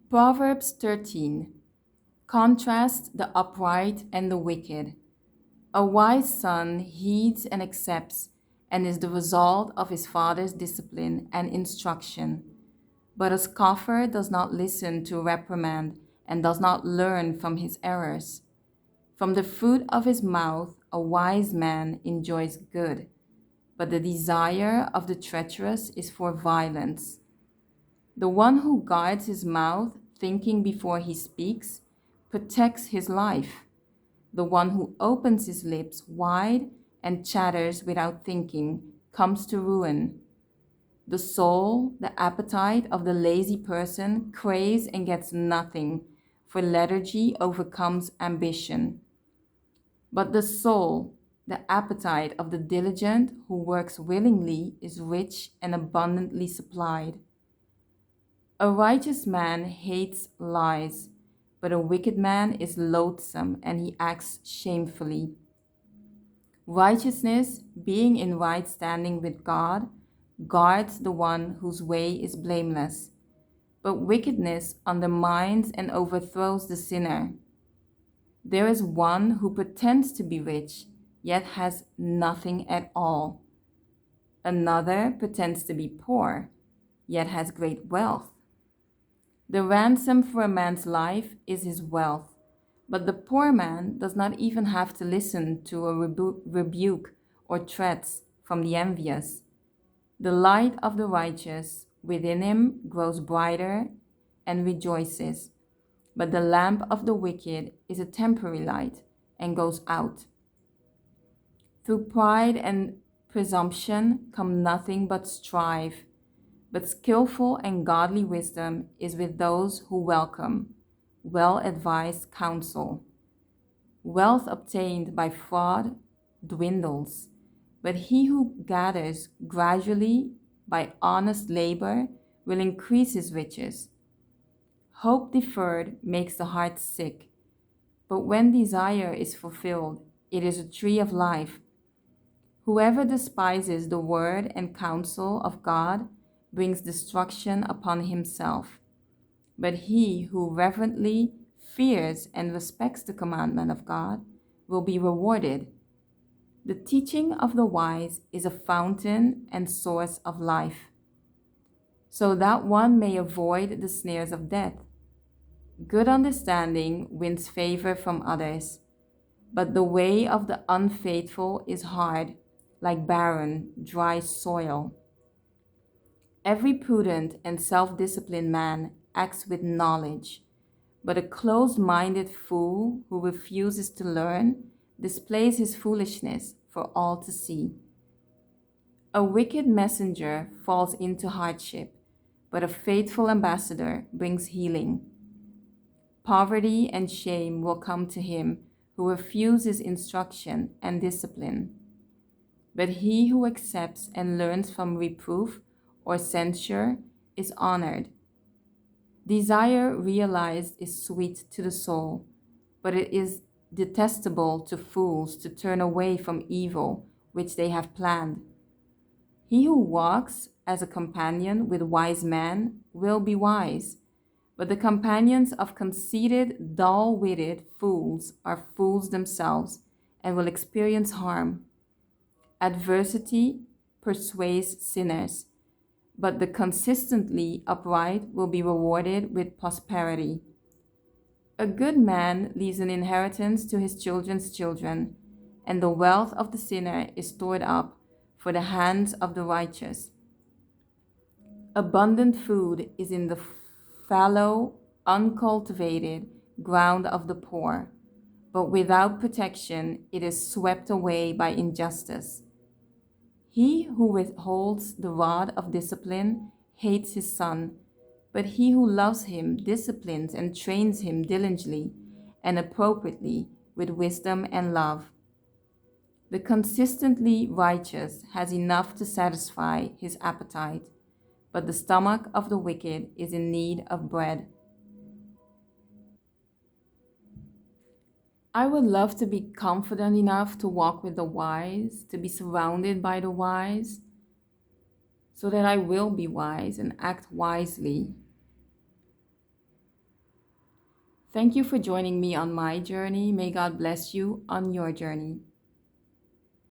Proverbs 13. Contrast the upright and the wicked. A wise son heeds and accepts and is the result of his father's discipline and instruction. But a scoffer does not listen to reprimand and does not learn from his errors. From the fruit of his mouth, a wise man enjoys good, but the desire of the treacherous is for violence. The one who guards his mouth, thinking before he speaks, protects his life. The one who opens his lips wide and chatters without thinking comes to ruin. The soul, the appetite of the lazy person craves and gets nothing, for lethargy overcomes ambition. But the soul, the appetite of the diligent who works willingly, is rich and abundantly supplied. A righteous man hates lies, but a wicked man is loathsome and he acts shamefully. Righteousness, being in right standing with God, guards the one whose way is blameless, but wickedness undermines and overthrows the sinner. There is one who pretends to be rich, yet has nothing at all. Another pretends to be poor, yet has great wealth. The ransom for a man's life is his wealth, but the poor man does not even have to listen to a rebuke or threats from the envious. The light of the righteous within him grows brighter and rejoices, but the lamp of the wicked is a temporary light and goes out. Through pride and presumption come nothing but strife, but skillful and godly wisdom is with those who welcome well-advised counsel. Wealth obtained by fraud dwindles, but he who gathers gradually by honest labor will increase his riches. Hope deferred makes the heart sick, but when desire is fulfilled, it is a tree of life. Whoever despises the word and counsel of God brings destruction upon himself. But he who reverently fears and respects the commandment of God will be rewarded. The teaching of the wise is a fountain and source of life, so that one may avoid the snares of death. Good understanding wins favor from others, but the way of the unfaithful is hard, like barren, dry soil. Every prudent and self-disciplined man acts with knowledge, but a closed-minded fool who refuses to learn displays his foolishness for all to see. A wicked messenger falls into hardship, but a faithful ambassador brings healing. Poverty and shame will come to him who refuses instruction and discipline. But he who accepts and learns from reproof or censure is honored. Desire realized is sweet to the soul, but it is detestable to fools to turn away from evil which they have planned. He who walks as a companion with wise men will be wise, but the companions of conceited, dull-witted fools are fools themselves and will experience harm. Adversity persuades sinners, but the consistently upright will be rewarded with prosperity. A good man leaves an inheritance to his children's children, and the wealth of the sinner is stored up for the hands of the righteous. Abundant food is in the fallow, uncultivated ground of the poor, but without protection it is swept away by injustice. He who withholds the rod of discipline hates his son, but he who loves him disciplines and trains him diligently and appropriately with wisdom and love. The consistently righteous has enough to satisfy his appetite, but the stomach of the wicked is in need of bread. I would love to be confident enough to walk with the wise, to be surrounded by the wise, so that I will be wise and act wisely. Thank you for joining me on my journey. May God bless you on your journey.